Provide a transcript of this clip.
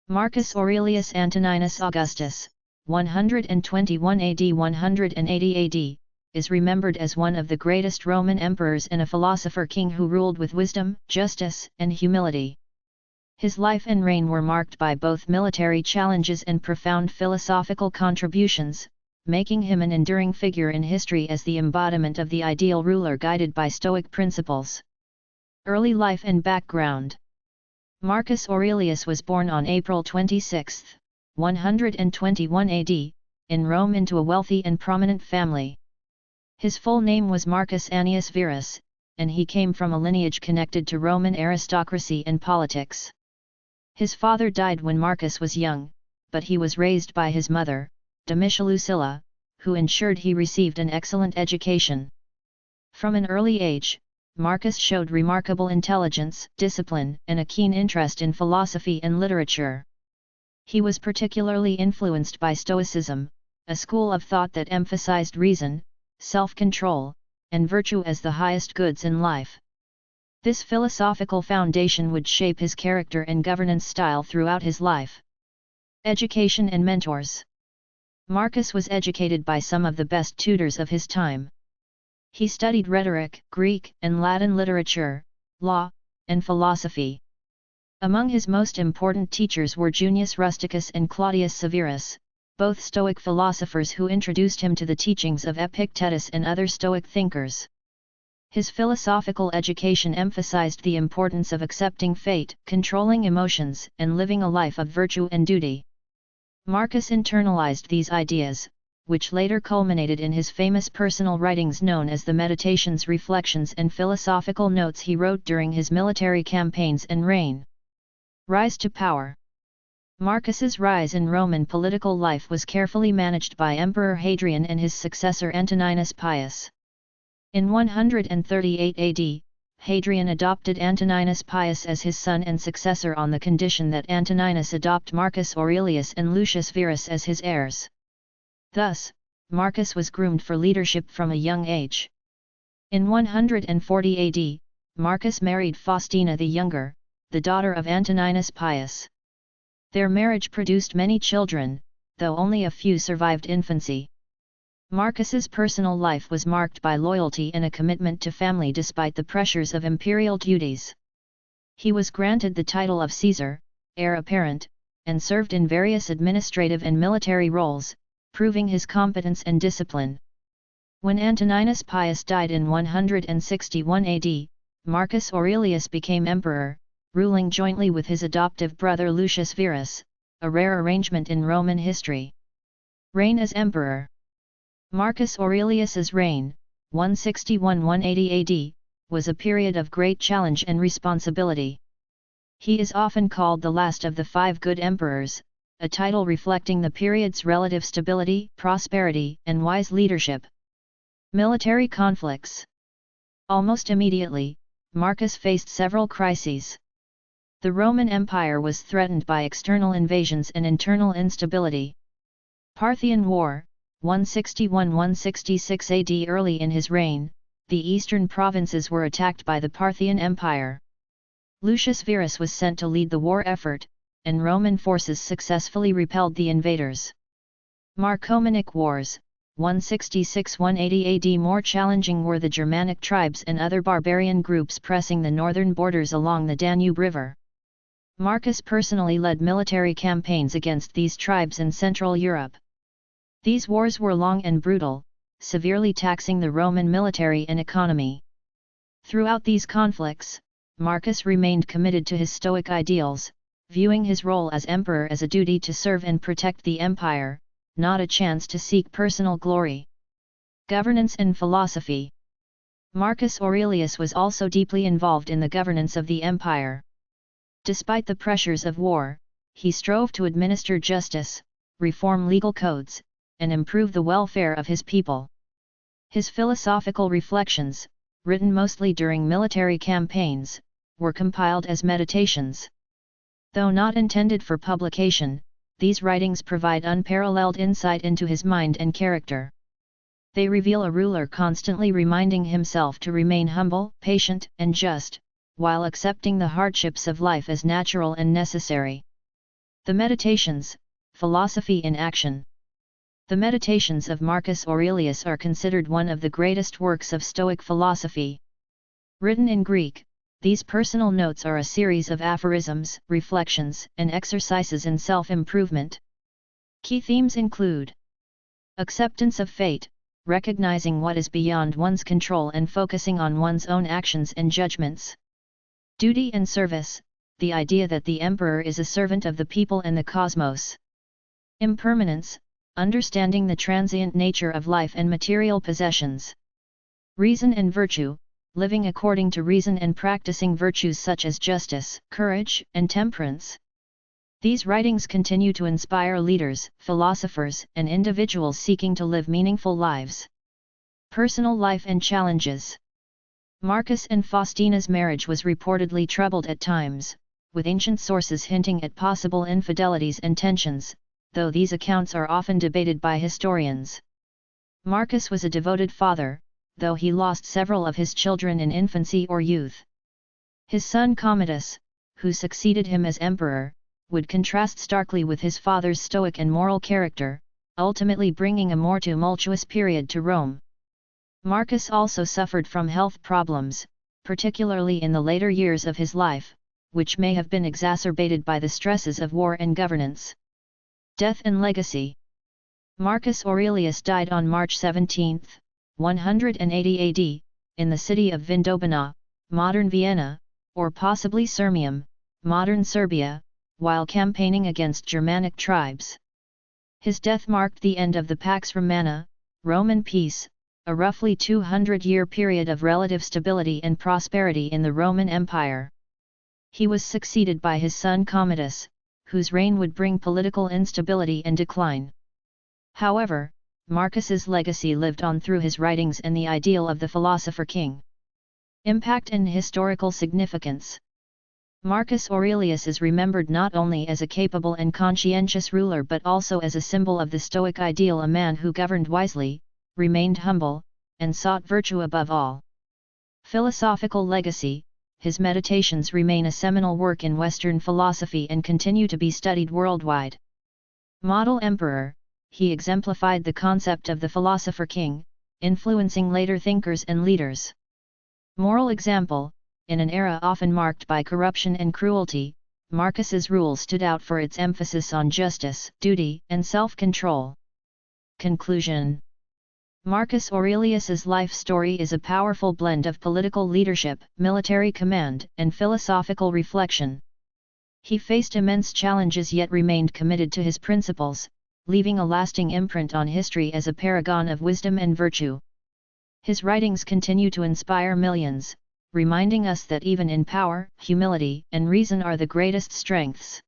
Marcus Aurelius Antoninus Augustus, 121 AD 180 AD, is remembered as one of the greatest Roman emperors and a philosopher-king who ruled with wisdom, justice, and humility. His life and reign were marked by both military challenges and profound philosophical contributions, making him an enduring figure in history as the embodiment of the ideal ruler guided by Stoic principles. Early life and background. Marcus Aurelius was born on April 26, 121 AD, in Rome into a wealthy and prominent family. His full name was Marcus Annius Verus, and he came from a lineage connected to Roman aristocracy and politics. His father died when Marcus was young, but he was raised by his mother, Domitia Lucilla, who ensured he received an excellent education. From an early age, Marcus showed remarkable intelligence, discipline, and a keen interest in philosophy and literature. He was particularly influenced by Stoicism, a school of thought that emphasized reason, self-control, and virtue as the highest goods in life. This philosophical foundation would shape his character and governance style throughout his life. Education and mentors. Marcus was educated by some of the best tutors of his time. He studied rhetoric, Greek and Latin literature, law, and philosophy. Among his most important teachers were Junius Rusticus and Claudius Severus, both Stoic philosophers who introduced him to the teachings of Epictetus and other Stoic thinkers. His philosophical education emphasized the importance of accepting fate, controlling emotions, and living a life of virtue and duty. Marcus internalized these ideas, which later culminated in his famous personal writings known as the Meditations, Reflections, and Philosophical Notes he wrote during his military campaigns and reign. Rise to power. Marcus's rise in Roman political life was carefully managed by Emperor Hadrian and his successor Antoninus Pius. In 138 AD, Hadrian adopted Antoninus Pius as his son and successor on the condition that Antoninus adopt Marcus Aurelius and Lucius Verus as his heirs. Thus, Marcus was groomed for leadership from a young age. In 140 AD, Marcus married Faustina the Younger, the daughter of Antoninus Pius. Their marriage produced many children, though only a few survived infancy. Marcus's personal life was marked by loyalty and a commitment to family despite the pressures of imperial duties. He was granted the title of Caesar, heir apparent, and served in various administrative and military roles, proving his competence and discipline. When Antoninus Pius died in 161 AD, Marcus Aurelius became emperor, ruling jointly with his adoptive brother Lucius Verus, a rare arrangement in Roman history. Reign as emperor. Marcus Aurelius's reign, 161–180 AD, was a period of great challenge and responsibility. He is often called the last of the five good emperors, a title reflecting the period's relative stability, prosperity, and wise leadership. Military conflicts. Almost immediately, Marcus faced several crises. The Roman Empire was threatened by external invasions and internal instability. Parthian War, 161–166 AD. Early in his reign, the eastern provinces were attacked by the Parthian Empire. Lucius Verus was sent to lead the war effort, and Roman forces successfully repelled the invaders. Marcomannic Wars, 166–180 AD. More challenging were the Germanic tribes and other barbarian groups pressing the northern borders along the Danube River. Marcus personally led military campaigns against these tribes in Central Europe. These wars were long and brutal, severely taxing the Roman military and economy. Throughout these conflicts, Marcus remained committed to his Stoic ideals, viewing his role as emperor as a duty to serve and protect the empire, not a chance to seek personal glory. Governance and philosophy. Marcus Aurelius was also deeply involved in the governance of the empire. Despite the pressures of war, he strove to administer justice, reform legal codes, and improve the welfare of his people. His philosophical reflections, written mostly during military campaigns, were compiled as meditations. Though not intended for publication, these writings provide unparalleled insight into his mind and character. They reveal a ruler constantly reminding himself to remain humble, patient, and just, while accepting the hardships of life as natural and necessary. The Meditations, Philosophy in Action. The Meditations of Marcus Aurelius are considered one of the greatest works of Stoic philosophy. Written in Greek, these personal notes are a series of aphorisms, reflections, and exercises in self-improvement. Key themes include acceptance of fate, recognizing what is beyond one's control and focusing on one's own actions and judgments. Duty and service, the idea that the emperor is a servant of the people and the cosmos. Impermanence, understanding the transient nature of life and material possessions. Reason and virtue, living according to reason and practicing virtues such as justice, courage, and temperance. These writings continue to inspire leaders, philosophers, and individuals seeking to live meaningful lives. Personal life and challenges. Marcus and Faustina's marriage was reportedly troubled at times, with ancient sources hinting at possible infidelities and tensions, though these accounts are often debated by historians. Marcus was a devoted father, though he lost several of his children in infancy or youth. His son Commodus, who succeeded him as emperor, would contrast starkly with his father's stoic and moral character, ultimately bringing a more tumultuous period to Rome. Marcus also suffered from health problems, particularly in the later years of his life, which may have been exacerbated by the stresses of war and governance. Death and legacy. Marcus Aurelius died on March 17, 180 AD, in the city of Vindobina, modern Vienna, or possibly Sirmium, modern Serbia, while campaigning against Germanic tribes. His death marked the end of the Pax Romana, Roman peace, a roughly 200-year period of relative stability and prosperity in the Roman Empire. He was succeeded by his son Commodus, whose reign would bring political instability and decline. However, Marcus's legacy lived on through his writings and the ideal of the philosopher king. Impact and historical significance. Marcus Aurelius is remembered not only as a capable and conscientious ruler but also as a symbol of the Stoic ideal, a man who governed wisely, remained humble, and sought virtue above all. Philosophical legacy. His Meditations remain a seminal work in Western philosophy and continue to be studied worldwide. Model emperor, he exemplified the concept of the philosopher king, influencing later thinkers and leaders. Moral example. In an era often marked by corruption and cruelty, Marcus's rule stood out for its emphasis on justice, duty, and self-control. Conclusion. Marcus Aurelius's life story is a powerful blend of political leadership, military command, and philosophical reflection. He faced immense challenges yet remained committed to his principles, leaving a lasting imprint on history as a paragon of wisdom and virtue. His writings continue to inspire millions, reminding us that even in power, humility and reason are the greatest strengths.